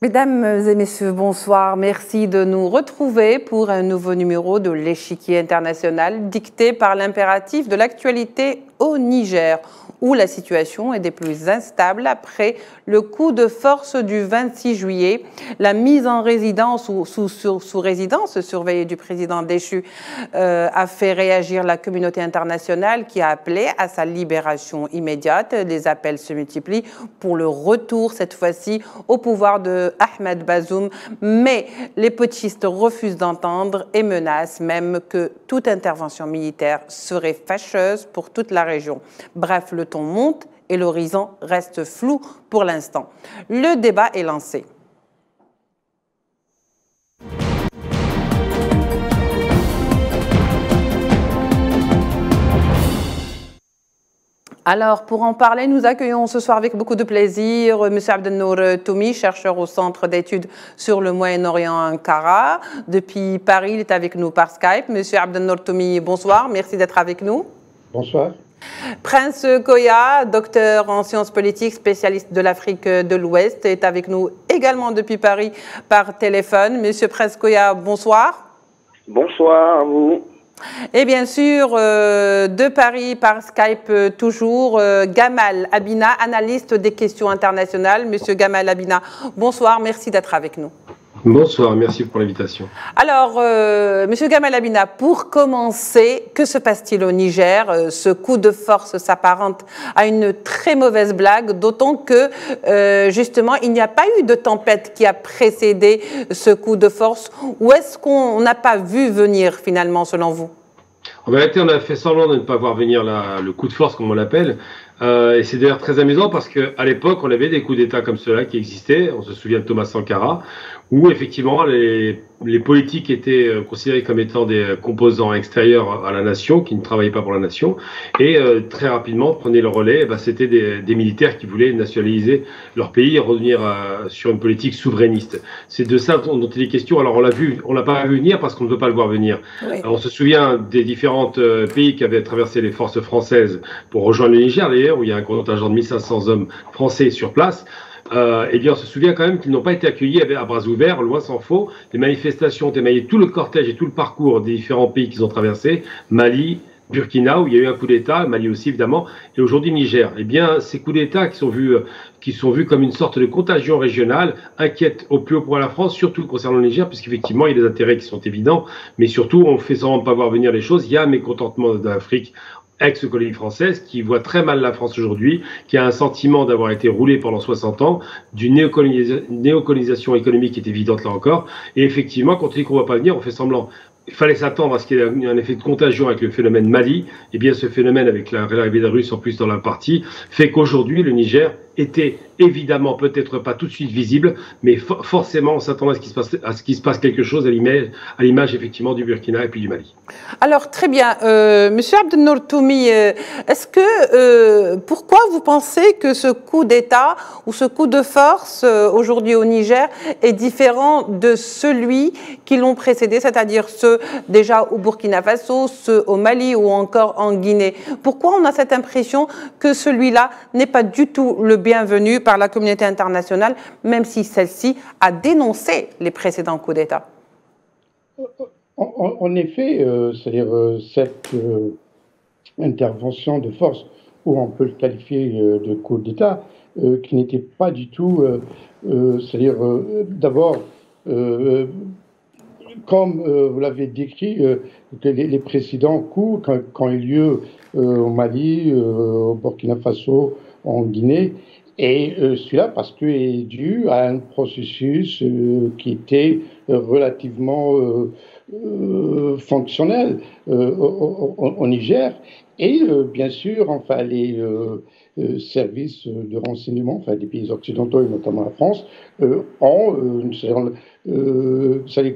Mesdames et messieurs, bonsoir. Merci de nous retrouver pour un nouveau numéro de l'échiquier international dicté par l'impératif de l'actualité au Niger, où la situation est des plus instables après le coup de force du 26 juillet. La mise en résidence ou sous résidence surveillée du président déchu a fait réagir la communauté internationale qui a appelé à sa libération immédiate. Les appels se multiplient pour le retour, cette fois-ci, au pouvoir de Ahmed Bazoum. Mais les putschistes refusent d'entendre et menacent même que toute intervention militaire serait fâcheuse pour toute la région. Bref, le ton monte et l'horizon reste flou pour l'instant. Le débat est lancé. Alors, pour en parler, nous accueillons ce soir avec beaucoup de plaisir M. Abdelnour Toumi, chercheur au Centre d'études sur le Moyen-Orient Ankara. Depuis Paris, il est avec nous par Skype. M. Abdelnour Toumi, bonsoir, merci d'être avec nous. Bonsoir. Prince Koya, docteur en sciences politiques, spécialiste de l'Afrique de l'Ouest, est avec nous également depuis Paris par téléphone. Monsieur Prince Koya, bonsoir. Bonsoir à vous. Et bien sûr, de Paris par Skype toujours, Gamal Abina, analyste des questions internationales. Monsieur Gamal Abina, bonsoir, merci d'être avec nous. Bonsoir, merci pour l'invitation. Alors, Monsieur Gamal Abina, pour commencer, que se passe-t-il au Niger? Ce coup de force s'apparente à une très mauvaise blague, d'autant que, justement, il n'y a pas eu de tempête qui a précédé ce coup de force. Ou est-ce qu'on n'a pas vu venir, finalement, selon vous? En vérité, on a fait semblant de ne pas voir venir le coup de force, comme on l'appelle. Et c'est d'ailleurs très amusant parce qu'à l'époque, on avait des coups d'État comme ceux-là qui existaient. On se souvient de Thomas Sankara, où effectivement les politiques étaient considérés comme étant des composants extérieurs à la nation, qui ne travaillaient pas pour la nation, et très rapidement prenaient le relais. C'était des militaires qui voulaient nationaliser leur pays et revenir sur une politique souverainiste. C'est de ça dont il est question. Alors on l'a pas vu venir parce qu'on ne veut pas le voir venir. Oui. On se souvient des différents pays qui avaient traversé les forces françaises pour rejoindre le Niger, d'ailleurs, où il y a un contingent de 1500 hommes français sur place. Eh bien, on se souvient quand même qu'ils n'ont pas été accueillis à bras ouverts, loin s'en faut. Les manifestations ont émaillé tout le cortège et tout le parcours des différents pays qu'ils ont traversés, Mali, Burkina, où il y a eu un coup d'État, Mali aussi évidemment, et aujourd'hui Niger. Eh bien, ces coups d'État qui sont vus comme une sorte de contagion régionale, inquiètent au plus haut point la France, surtout concernant le Niger, puisqu'effectivement, il y a des intérêts qui sont évidents, mais surtout, on fait semblant de ne pas voir venir les choses. Il y a un mécontentement d'Afrique, ex-colonie française, qui voit très mal la France aujourd'hui, qui a un sentiment d'avoir été roulé pendant 60 ans, d'une néocolonisation économique qui est évidente là encore, et effectivement, quand on dit qu'on ne va pas venir, on fait semblant. Il fallait s'attendre à ce qu'il y ait un effet de contagion avec le phénomène Mali, et bien ce phénomène, avec l'arrivée des Russes en plus dans la partie, fait qu'aujourd'hui, le Niger était évidemment peut-être pas tout de suite visible, mais forcément on s'attend à ce qu'il se passe quelque chose à l'image effectivement du Burkina et puis du Mali. Alors très bien, Monsieur Abdelnour Toumi, est-ce que pourquoi vous pensez que ce coup d'État ou ce coup de force aujourd'hui au Niger est différent de celui qui l'ont précédé, c'est-à-dire ceux déjà au Burkina Faso, ceux au Mali ou encore en Guinée? Pourquoi on a cette impression que celui-là n'est pas du tout le bienvenu par la communauté internationale, même si celle-ci a dénoncé les précédents coups d'État? En effet, c'est-à-dire cette intervention de force, où on peut le qualifier de coup d'État, qui n'était pas du tout, c'est-à-dire d'abord, comme vous l'avez décrit, que les précédents coups, quand il y a eu lieu au Mali, au Burkina Faso, en Guinée, et celui-là parce qu'il est dû à un processus qui était relativement fonctionnel au Niger. Et bien sûr, enfin, les services de renseignement, enfin, des pays occidentaux et notamment la France, ont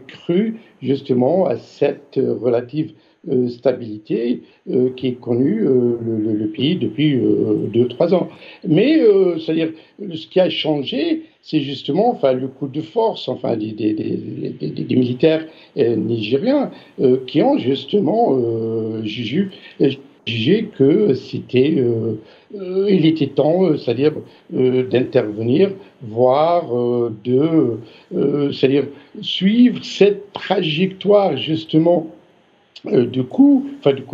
cru justement à cette relative stabilité qui est connue le pays depuis 2-3 ans. Mais c'est-à-dire ce qui a changé, c'est justement enfin le coup de force, enfin des militaires nigériens qui ont justement jugé que il était temps, c'est-à-dire d'intervenir, voire c'est-à-dire suivre cette trajectoire justement de coup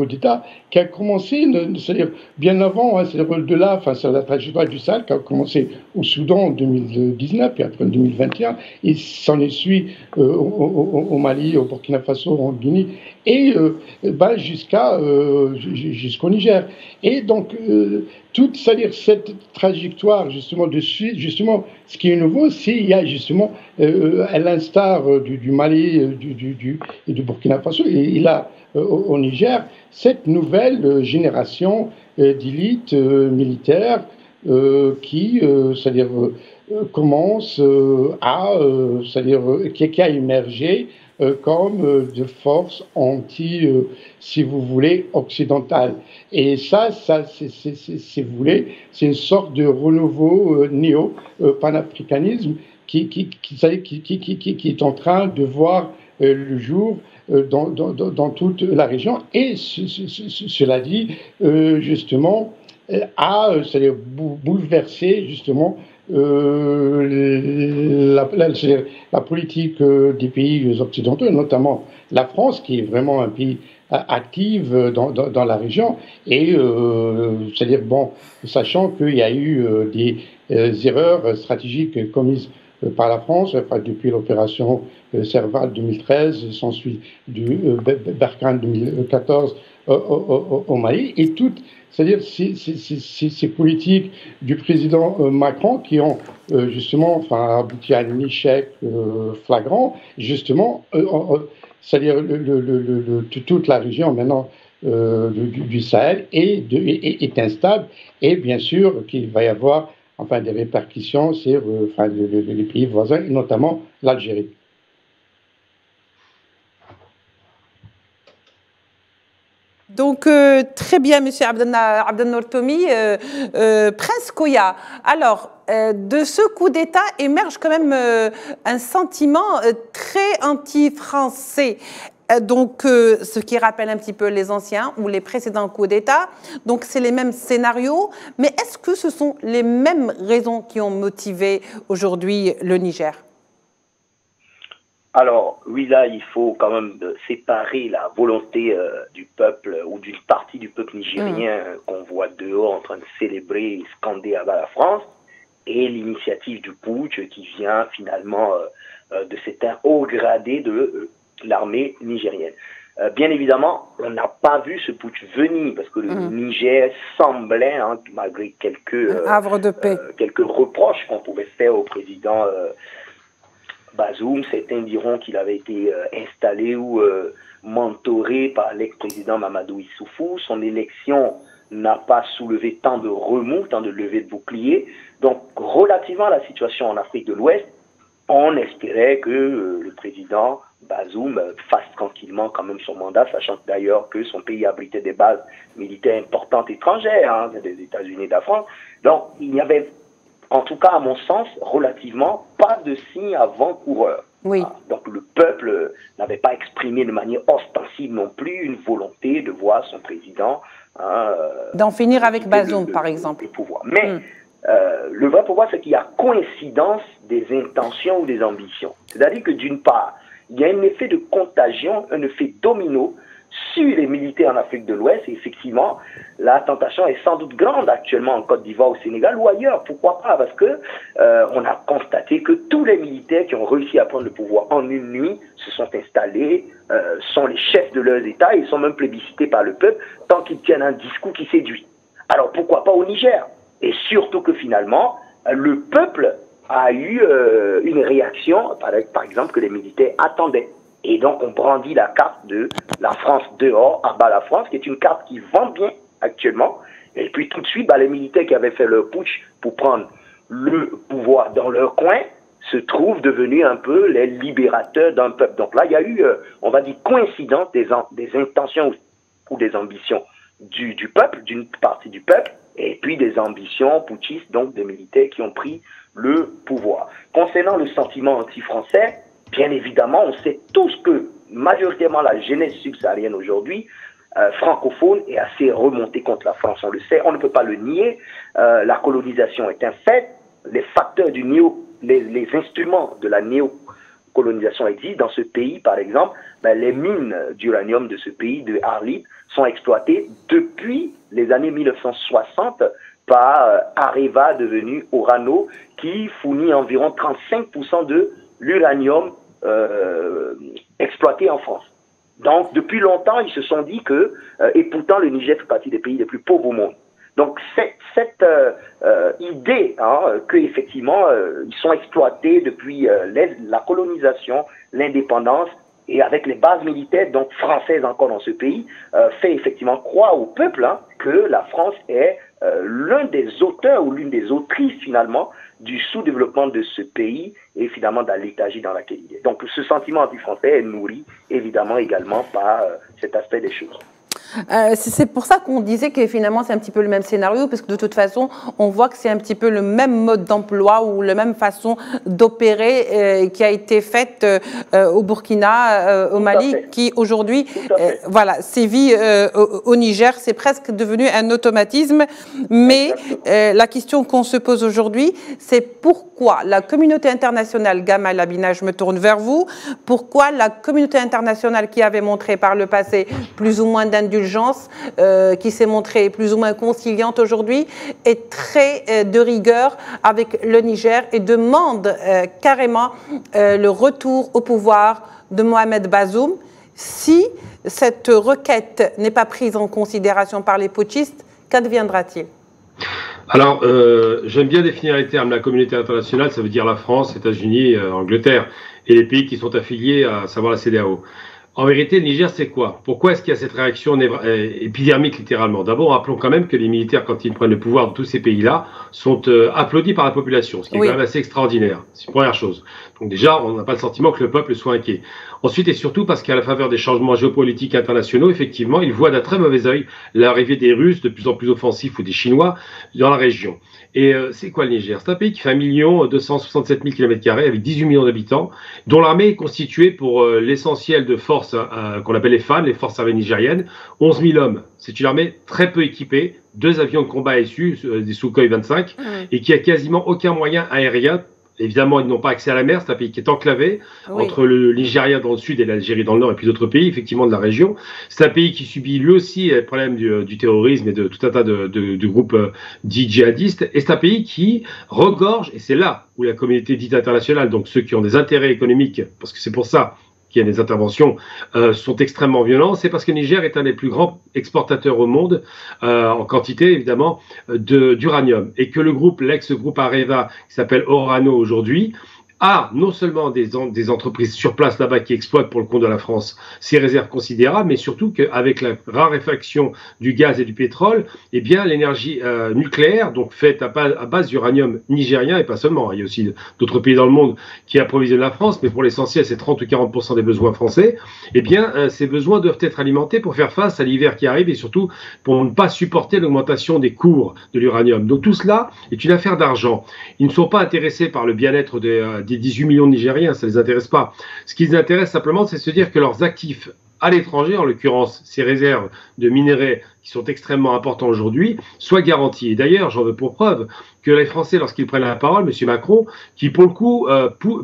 d'État, qui a commencé, c'est-à-dire bien avant, hein, c'est-à-dire de là, c'est la trajectoire du Sahel qui a commencé au Soudan en 2019, puis après en 2021, et s'en est suivi au Mali, au Burkina Faso, en Guinée, et jusqu'au Niger. Et donc, c'est-à-dire cette trajectoire justement de suite, justement, ce qui est nouveau, c'est il y a justement, à l'instar du Mali et du Burkina Faso, il a au Niger cette nouvelle génération d'élites militaires qui, c'est-à-dire commence c'est-à-dire qui a émergé comme de forces anti, si vous voulez, occidentales. Et ça si vous voulez, c'est une sorte de renouveau néo-panafricanisme qui est en train de voir le jour dans toute la région. Et cela dit, justement, c'est-à-dire bouleverser justement la politique des pays occidentaux, notamment la France, qui est vraiment un pays actif dans la région, et c'est-à-dire, bon, sachant qu'il y a eu des erreurs stratégiques commises par la France, depuis l'opération Serval 2013, s'ensuit du Barkhane 2014 au Mali, et toutes, c'est-à-dire ces politiques du président Macron qui ont justement abouti à un échec flagrant, justement, c'est-à-dire toute la région maintenant du Sahel est instable, et bien sûr qu'il va y avoir des répercussions sur les pays voisins, et notamment l'Algérie. Donc, très bien, M. Abdelnour Tomi. Prince Koya, alors, de ce coup d'État émerge quand même un sentiment très anti-français. Donc, ce qui rappelle un petit peu les anciens ou les précédents coups d'État. Donc, c'est les mêmes scénarios. Mais est-ce que ce sont les mêmes raisons qui ont motivé aujourd'hui le Niger ? Alors, oui, là, il faut quand même séparer la volonté du peuple ou d'une partie du peuple nigérien qu'on voit dehors en train de célébrer et scander à bas la France, et l'initiative du putsch qui vient finalement de certains hauts gradés de l'armée nigérienne. Bien évidemment, on n'a pas vu ce putsch venir parce que le Niger semblait, malgré quelques havre de paix, quelques reproches qu'on pouvait faire au président Bazoum. Certains diront qu'il avait été installé ou mentoré par l'ex-président Mamadou Issoufou. Son élection n'a pas soulevé tant de remous, tant de levées de boucliers. Donc, relativement à la situation en Afrique de l'Ouest, on espérait que le président Bazoum fasse tranquillement quand même son mandat, sachant d'ailleurs que son pays abritait des bases militaires importantes étrangères, des États-Unis et de la France. Donc, il n'y avait, en tout cas à mon sens, relativement pas de signe avant-coureur. Oui. Donc le peuple n'avait pas exprimé de manière ostensible non plus une volonté de voir son président d'en finir avec Bazoum, par exemple. Le pouvoir. Mais le vrai pouvoir, c'est qu'il y a coïncidence des intentions ou des ambitions. C'est-à-dire que d'une part, il y a un effet de contagion, un effet domino sur les militaires en Afrique de l'Ouest. Et effectivement, la tentation est sans doute grande actuellement en Côte d'Ivoire, au Sénégal ou ailleurs. Pourquoi pas? Parce que on a constaté que tous les militaires qui ont réussi à prendre le pouvoir en une nuit se sont installés, sont les chefs de leurs États, et ils sont même plébiscités par le peuple tant qu'ils tiennent un discours qui séduit. Alors pourquoi pas au Niger? Et surtout que finalement, le peuple a eu une réaction, par exemple, que les militaires attendaient. Et donc, on brandit la carte de la France dehors, à bas la France, qui est une carte qui vend bien actuellement. Et puis, tout de suite, les militaires qui avaient fait leur putsch pour prendre le pouvoir dans leur coin se trouvent devenus un peu les libérateurs d'un peuple. Donc là, il y a eu, on va dire, coïncidence des intentions ou des ambitions du peuple, d'une partie du peuple, et puis des ambitions putschistes, donc des militaires qui ont pris le pouvoir. Concernant le sentiment anti-français, bien évidemment, on sait tous que majoritairement la jeunesse subsaharienne aujourd'hui francophone est assez remonté contre la France, on le sait, on ne peut pas le nier. La colonisation est un fait. Les facteurs les instruments de la néocolonisation existent. Dans ce pays, par exemple, les mines d'uranium de ce pays, de Arlit, sont exploitées depuis les années 1960 par Areva, devenu Orano, qui fournit environ 35% de l'uranium exploité en France. Donc, depuis longtemps, ils se sont dit que, et pourtant le Niger fait partie des pays les plus pauvres au monde. Donc, cette idée qu'effectivement, ils sont exploités depuis la colonisation, l'indépendance, et avec les bases militaires, donc françaises encore dans ce pays, fait effectivement croire au peuple que la France est l'un des auteurs ou l'une des autrices finalement du sous-développement de ce pays et finalement de la léthargie dans laquelle il est. Donc ce sentiment anti-français est nourri évidemment également par cet aspect des choses. C'est pour ça qu'on disait que finalement c'est un petit peu le même scénario, parce que de toute façon on voit que c'est un petit peu le même mode d'emploi ou la même façon d'opérer qui a été faite au Burkina, au Mali, qui aujourd'hui voilà, sévit au Niger. C'est presque devenu un automatisme. Mais la question qu'on se pose aujourd'hui, c'est pourquoi la communauté internationale, Gamal Abina, je me tourne vers vous, pourquoi la communauté internationale qui avait montré par le passé plus ou moins d'indulgence, qui s'est montrée plus ou moins conciliante aujourd'hui, est très de rigueur avec le Niger et demande carrément le retour au pouvoir de Mohamed Bazoum. Si cette requête n'est pas prise en considération par les putschistes, qu'adviendra-t-il? Alors, j'aime bien définir les termes. La communauté internationale, ça veut dire la France, États-Unis, Angleterre et les pays qui sont affiliés, à savoir la CEDEAO. En vérité, le Niger, c'est quoi? Pourquoi est-ce qu'il y a cette réaction épidermique, littéralement? D'abord, rappelons quand même que les militaires, quand ils prennent le pouvoir de tous ces pays-là, sont applaudis par la population, ce qui est quand même assez extraordinaire. C'est la première chose. Donc déjà, on n'a pas le sentiment que le peuple soit inquiet. Ensuite et surtout parce qu'à la faveur des changements géopolitiques internationaux, effectivement, ils voient d'un très mauvais œil l'arrivée des Russes, de plus en plus offensifs, ou des Chinois dans la région. Et c'est quoi le Niger? C'est un pays qui fait 1 267 000 km² avec 18 millions d'habitants, dont l'armée est constituée pour l'essentiel de forces qu'on appelle les FAN, les forces armées nigériennes, 11 000 hommes. C'est une armée très peu équipée, 2 avions de combat issus, des Sukhoi 25, et qui a quasiment aucun moyen aérien. Évidemment, ils n'ont pas accès à la mer, c'est un pays qui est enclavé entre le Nigeria dans le sud et l'Algérie dans le nord, et puis d'autres pays, effectivement, de la région. C'est un pays qui subit lui aussi le problème du terrorisme et de tout un tas de groupes dits djihadistes. Et c'est un pays qui regorge, et c'est là où la communauté dite internationale, donc ceux qui ont des intérêts économiques, parce que c'est pour ça qu'il y a des interventions, sont extrêmement violents. C'est parce que le Niger est un des plus grands exportateurs au monde, en quantité évidemment, d'uranium. Et que le groupe, l'ex-groupe Areva, qui s'appelle Orano aujourd'hui, a non seulement des entreprises sur place là-bas qui exploitent pour le compte de la France ces réserves considérables, mais surtout qu'avec la raréfaction du gaz et du pétrole, eh bien l'énergie nucléaire, donc faite à base d'uranium nigérien, et pas seulement, il y a aussi d'autres pays dans le monde qui approvisionnent la France, mais pour l'essentiel c'est 30 ou 40% des besoins français, eh bien ces besoins doivent être alimentés pour faire face à l'hiver qui arrive et surtout pour ne pas supporter l'augmentation des cours de l'uranium. Donc tout cela est une affaire d'argent. Ils ne sont pas intéressés par le bien-être des 18 millions de Nigériens, ça ne les intéresse pas. Ce qui les intéresse simplement, c'est de se dire que leurs actifs à l'étranger, en l'occurrence ces réserves de minerais qui sont extrêmement importants aujourd'hui, soient garantis. Et d'ailleurs, j'en veux pour preuve que les Français, lorsqu'ils prennent la parole, M. Macron, qui pour le coup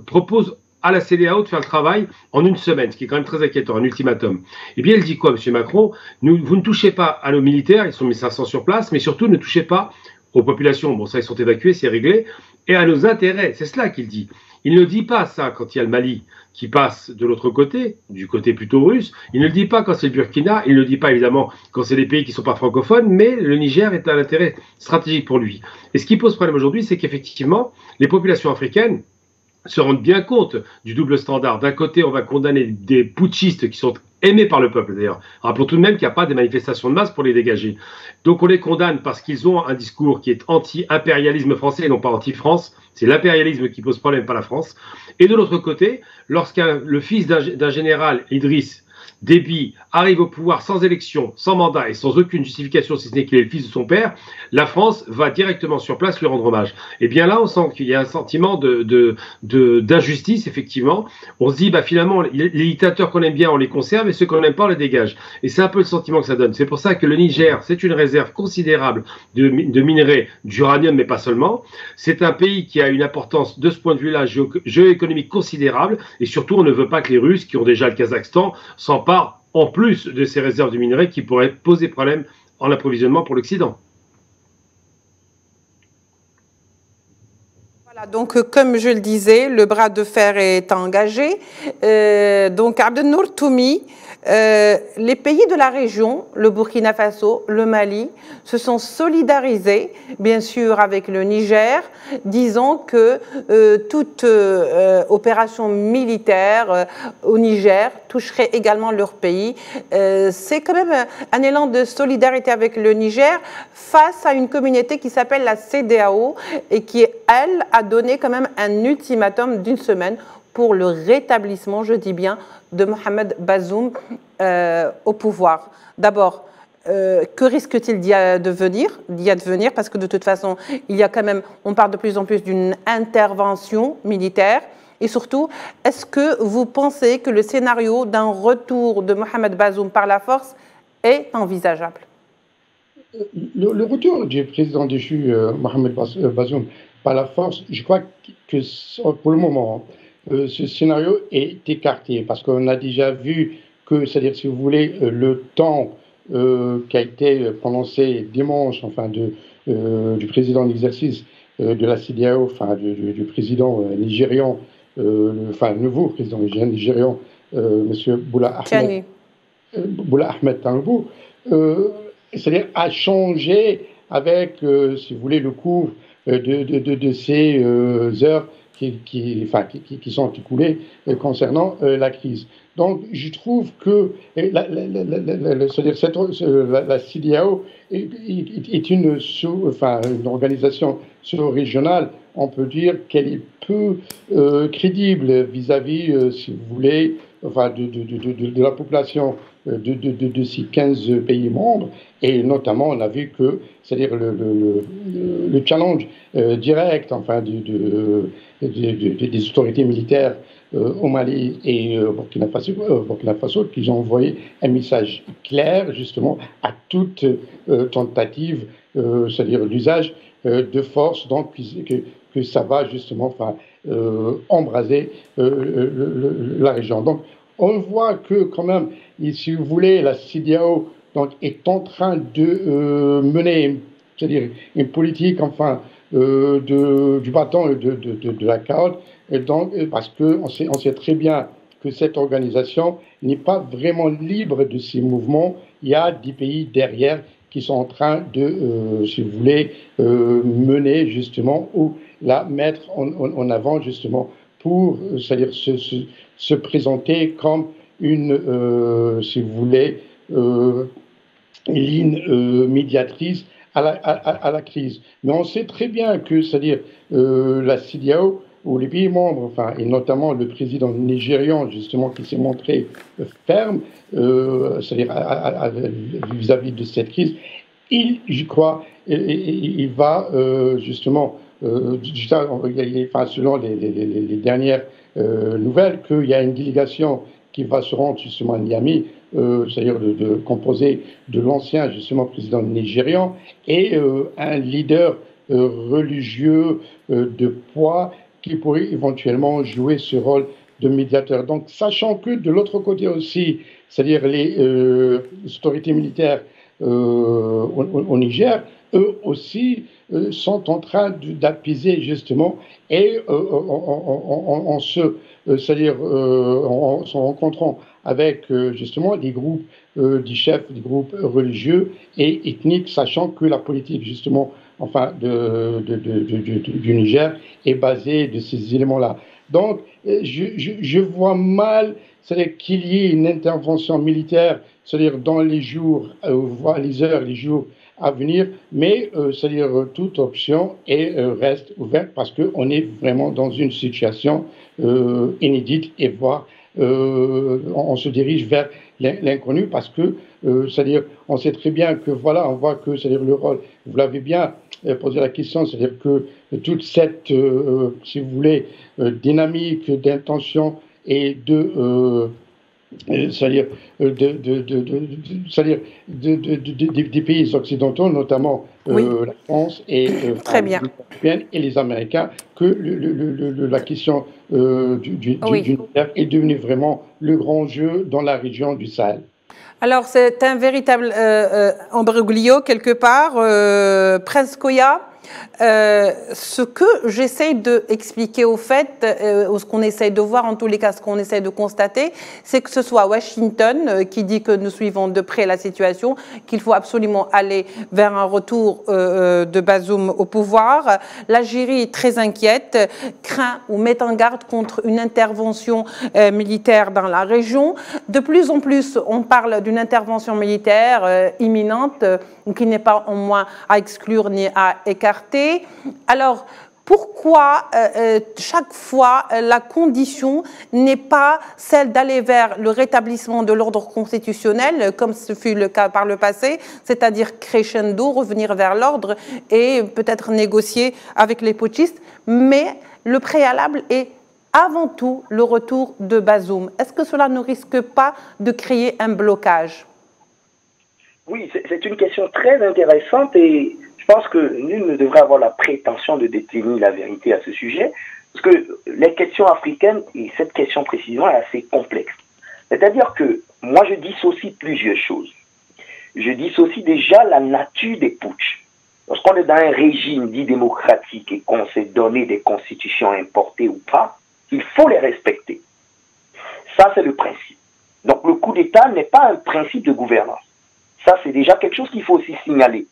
propose à la CEDEAO de faire le travail en 1 semaine, ce qui est quand même très inquiétant, un ultimatum. Eh bien, il dit quoi, M. Macron? Vous ne touchez pas à nos militaires, ils sont 1500 sur place, mais surtout ne touchez pas aux populations, bon ça ils sont évacués, c'est réglé, et à nos intérêts, c'est cela qu'il dit. Il ne dit pas ça quand il y a le Mali qui passe de l'autre côté, du côté plutôt russe. Il ne le dit pas quand c'est le Burkina. Il ne le dit pas évidemment quand c'est des pays qui ne sont pas francophones. Mais le Niger est un intérêt stratégique pour lui. Et ce qui pose problème aujourd'hui, c'est qu'effectivement, les populations africaines se rendent bien compte du double standard. D'un côté, on va condamner des putschistes qui sont aimés par le peuple d'ailleurs. Rappelons tout de même qu'il n'y a pas de manifestations de masse pour les dégager. Donc on les condamne parce qu'ils ont un discours qui est anti-impérialisme français et non pas anti-France. C'est l'impérialisme qui pose problème, pas la France. Et de l'autre côté, lorsqu'un le fils d'un général, Idriss, Déby arrive au pouvoir sans élection, sans mandat et sans aucune justification, si ce n'est qu'il est le fils de son père, la France va directement sur place lui rendre hommage. Et bien là, on sent qu'il y a un sentiment d'injustice, effectivement. On se dit, bah, finalement, les dictateurs qu'on aime bien, on les conserve, et ceux qu'on n'aime pas, on les dégage. Et c'est un peu le sentiment que ça donne. C'est pour ça que le Niger, c'est une réserve considérable de minerais, d'uranium, mais pas seulement. C'est un pays qui a une importance de ce point de vue-là géoéconomique considérable, et surtout, on ne veut pas que les Russes, qui ont déjà le Kazakhstan, s'emparent en plus de ces réserves de minerais qui pourraient poser problème en approvisionnement pour l'Occident. Voilà, donc comme je le disais, le bras de fer est engagé. Donc Abdelnour Toumi, les pays de la région, le Burkina Faso, le Mali, se sont solidarisés, bien sûr, avec le Niger, disant que toute opération militaire au Niger toucherait également leur pays. C'est quand même un élan de solidarité avec le Niger face à une communauté qui s'appelle la CEDEAO et qui, elle, a donné quand même un ultimatum d'1 semaine pour le rétablissement, je dis bien, de Mohamed Bazoum au pouvoir. D'abord, que risque-t-il d'y advenir? Parce que de toute façon, il y a quand même, on parle de plus en plus d'une intervention militaire. Et surtout, est-ce que vous pensez que le scénario d'un retour de Mohamed Bazoum par la force est envisageable? Le retour du président déchu Mohamed Bazoum par la force, je crois que pour le moment, ce scénario est écarté parce qu'on a déjà vu que, c'est-à-dire, si vous voulez, le temps qui a été prononcé dimanche, enfin, du président en exercice de la CEDEAO, enfin, du président nigérian, enfin, le nouveau président nigérian, M. Boula Ahmed Tinubu, c'est-à-dire a changé avec, si vous voulez, le cours de ces heures qui sont écoulées concernant la crise. Donc, je trouve que la CEDEAO est une organisation sous-régionale. On peut dire qu'elle est peu crédible vis-à-vis, si vous voulez, enfin, de la population de ces 15 pays membres. Et notamment, on a vu que, c'est-à-dire le challenge direct, enfin, des autorités militaires au Mali et au Burkina Faso, qui ont envoyé un message clair, justement, à toute tentative, c'est-à-dire l'usage de force, donc que ça va justement embraser la région. Donc, on voit que quand même, si vous voulez, la CEDEAO donc, est en train de mener, c'est-à-dire une politique, enfin, du bâton et de la carotte, et donc, parce qu'on sait très bien que cette organisation n'est pas vraiment libre de ses mouvements. Il y a des pays derrière qui sont en train de, si vous voulez, mener justement ou la mettre en avant justement pour, c'est-à-dire se présenter comme une, si vous voulez, ligne médiatrice à la crise. Mais on sait très bien que, c'est-à-dire la CEDEAO ou les pays membres, enfin, et notamment le président nigérian, justement, qui s'est montré ferme, c'est-à-dire vis-à-vis de cette crise, je crois, il va justement, selon les dernières nouvelles, qu'il y a une délégation qui va se rendre justement à Niamey, c'est-à-dire composée de l'ancien justement président nigérian et un leader religieux de poids qui pourrait éventuellement jouer ce rôle de médiateur. Donc, sachant que de l'autre côté aussi, c'est-à-dire les autorités militaires au Niger, eux aussi sont en train d'apaiser justement et en se rencontrant avec justement des groupes, des chefs des groupes religieux et ethniques, sachant que la politique justement enfin du Niger est basée de ces éléments-là. Donc, je vois mal, c'est-à-dire qu'il y ait une intervention militaire, c'est-à-dire dans les jours, voire les heures, les jours à venir, mais c'est-à-dire toute option reste ouverte parce qu'on est vraiment dans une situation inédite et voire on se dirige vers l'inconnu parce que, c'est-à-dire, on sait très bien que, voilà, on voit que, c'est-à-dire, le rôle, vous l'avez bien posé la question, c'est-à-dire que toute cette, si vous voulez, dynamique d'intention et c'est-à-dire des pays occidentaux, notamment la France et très bien. et les Américains, que la question du nucléaire est devenue vraiment le grand jeu dans la région du Sahel. Alors, c'est un véritable imbroglio quelque part. Prince Koya, ce que j'essaye d'expliquer au fait, ou ce qu'on essaye de voir, en tous les cas, ce qu'on essaye de constater, c'est que ce soit Washington qui dit que nous suivons de près la situation, qu'il faut absolument aller vers un retour de Bazoum au pouvoir. L'Algérie est très inquiète, craint ou met en garde contre une intervention militaire dans la région. De plus en plus, on parle d'une intervention militaire imminente, qui n'est pas au moins à exclure ni à écarter. Alors, pourquoi chaque fois la condition n'est pas celle d'aller vers le rétablissement de l'ordre constitutionnel, comme ce fut le cas par le passé, c'est-à-dire crescendo, revenir vers l'ordre et peut-être négocier avec les putschistes, mais le préalable est avant tout le retour de Bazoum. Est-ce que cela ne risque pas de créer un blocage? Oui, c'est une question très intéressante et je pense que nul ne devrait avoir la prétention de détenir la vérité à ce sujet, parce que les questions africaines, et cette question précisément, est assez complexe. C'est-à-dire que moi, je dissocie plusieurs choses. Je dissocie déjà la nature des putschs. Lorsqu'on est dans un régime dit démocratique et qu'on s'est donné des constitutions importées ou pas, il faut les respecter. Ça, c'est le principe. Donc, le coup d'État n'est pas un principe de gouvernance. Ça, c'est déjà quelque chose qu'il faut aussi signaler.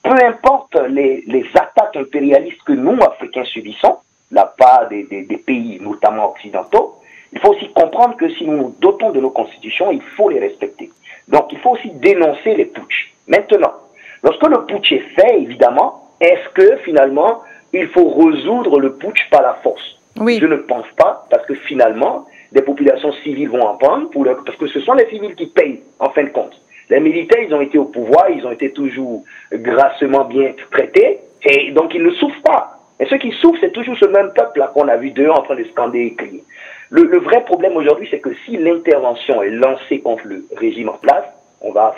Peu importe les attaques impérialistes que nous, Africains, subissons, de la part des pays, notamment occidentaux, il faut aussi comprendre que si nous nous dotons de nos constitutions, il faut les respecter. Donc, il faut aussi dénoncer les putschs. Maintenant, lorsque le putsch est fait, évidemment, est-ce que, finalement, il faut résoudre le putsch par la force? Oui. Je ne pense pas, parce que, finalement, des populations civiles vont en prendre, parce que ce sont les civils qui payent, en fin de compte. Les militaires, ils ont été au pouvoir, ils ont été toujours grassement bien traités, et donc ils ne souffrent pas. Et ceux qui souffrent, c'est toujours ce même peuple-là qu'on a vu dehors en train de scander et crier. Le vrai problème aujourd'hui, c'est que si l'intervention est lancée contre le régime en place, on va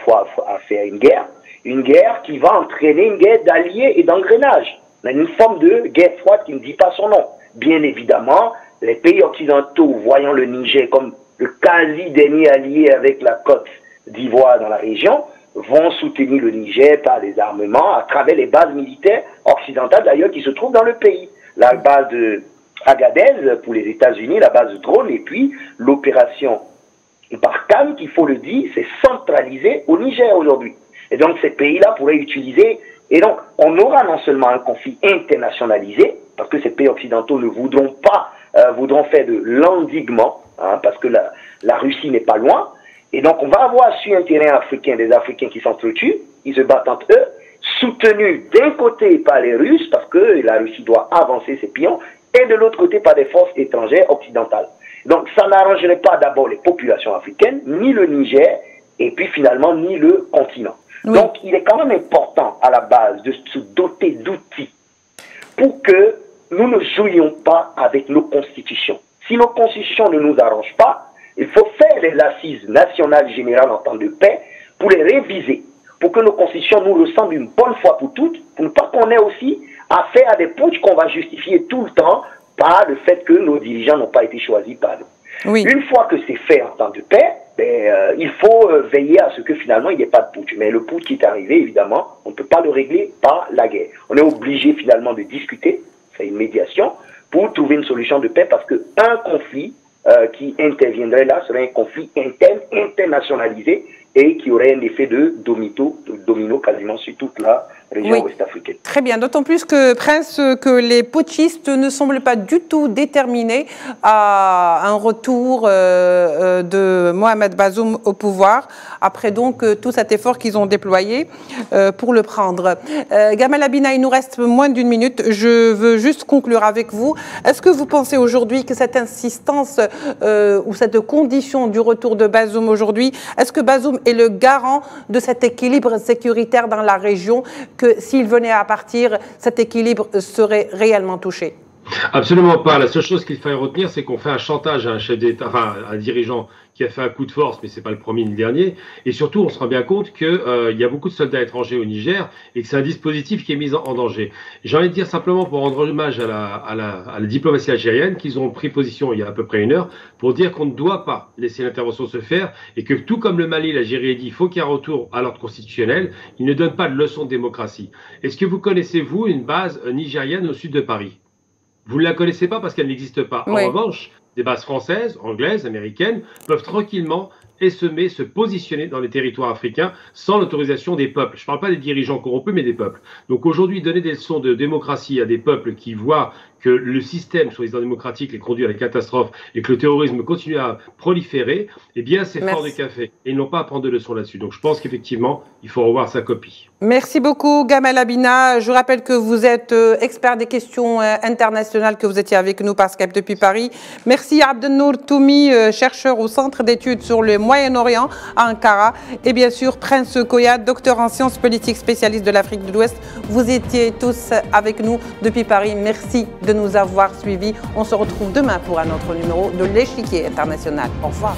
faire une guerre qui va entraîner une guerre d'alliés et d'engrenage. On a une forme de guerre froide qui ne dit pas son nom. Bien évidemment, les pays occidentaux, voyant le Niger comme le quasi-dernier allié avec la Côte d'Ivoire dans la région, vont soutenir le Niger par des armements à travers les bases militaires occidentales d'ailleurs qui se trouvent dans le pays. La base de Agadez pour les États-Unis, la base de drone, et puis l'opération Barkhane, qu'il faut le dire, c'est centralisé au Niger aujourd'hui. Et donc ces pays-là pourraient utiliser, et donc on aura non seulement un conflit internationalisé, parce que ces pays occidentaux ne voudront pas, voudront faire de l'endiguement, hein, parce que la Russie n'est pas loin. Et donc, on va avoir sur un terrain africain des Africains qui s'entretuent, ils se battent entre eux, soutenus d'un côté par les Russes, parce que la Russie doit avancer ses pions, et de l'autre côté par des forces étrangères occidentales. Donc, ça n'arrangerait pas d'abord les populations africaines, ni le Niger, et puis finalement, ni le continent. Oui. Donc, il est quand même important, à la base, de se doter d'outils pour que nous ne jouions pas avec nos constitutions. Si nos constitutions ne nous arrangent pas, il faut faire les assises nationales générales en temps de paix pour les réviser, pour que nos constitutions nous ressemblent une bonne fois pour toutes, pour ne pas qu'on ait aussi affaire à des putschs qu'on va justifier tout le temps par le fait que nos dirigeants n'ont pas été choisis par nous. Oui. Une fois que c'est fait en temps de paix, il faut veiller à ce que finalement il n'y ait pas de putsch. Mais le putsch qui est arrivé, évidemment, on ne peut pas le régler par la guerre. On est obligé finalement de discuter, c'est une médiation, pour trouver une solution de paix parce qu'un conflit qui interviendrait là serait un conflit interne, internationalisé et qui aurait un effet de domino quasiment sur toute la région ouest africaine. Très bien, d'autant plus que, Prince, que les putschistes ne semblent pas du tout déterminés à un retour de Mohamed Bazoum au pouvoir, après donc tout cet effort qu'ils ont déployé pour le prendre. Gamal Abina, il nous reste moins d'une minute, je veux juste conclure avec vous. Est-ce que vous pensez aujourd'hui que cette insistance ou cette condition du retour de Bazoum aujourd'hui, est-ce que Bazoum est le garant de cet équilibre sécuritaire dans la région, que s'il venait à partir, cet équilibre serait réellement touché? Absolument pas. La seule chose qu'il faille retenir, c'est qu'on fait un chantage à un chef d'État, enfin un dirigeant qui a fait un coup de force, mais c'est pas le premier ni le dernier. Et surtout, on se rend bien compte qu'il y a beaucoup de soldats étrangers au Niger et que c'est un dispositif qui est mis en danger. J'ai envie de dire simplement pour rendre hommage à la diplomatie algérienne, qu'ils ont pris position il y a à peu près une heure pour dire qu'on ne doit pas laisser l'intervention se faire et que tout comme le Mali, l'Algérie dit, il faut qu'il y ait un retour à l'ordre constitutionnel. Ils ne donnent pas de leçon de démocratie. Est-ce que vous connaissez, vous, une base nigérienne au sud de Paris? Vous ne la connaissez pas parce qu'elle n'existe pas. En revanche, des bases françaises, anglaises, américaines peuvent tranquillement essaimer, se positionner dans les territoires africains sans l'autorisation des peuples. Je ne parle pas des dirigeants corrompus, mais des peuples. Donc aujourd'hui, donner des leçons de démocratie à des peuples qui voient que le système, soi-disant démocratique, les conduit à la catastrophe et que le terrorisme continue à proliférer, eh bien, c'est fort de café. Et ils n'ont pas à prendre de leçons là-dessus. Donc je pense qu'effectivement, il faut revoir sa copie. Merci beaucoup, Gamal Abina. Je rappelle que vous êtes expert des questions internationales, que vous étiez avec nous par Skype depuis Paris. Merci Abdelnour Toumi, chercheur au Centre d'études sur le Moyen-Orient à Ankara. Et bien sûr, Prince Koya, docteur en sciences politiques, spécialiste de l'Afrique de l'Ouest. Vous étiez tous avec nous depuis Paris. Merci de nous avoir suivis. On se retrouve demain pour un autre numéro de l'Échiquier international. Au revoir.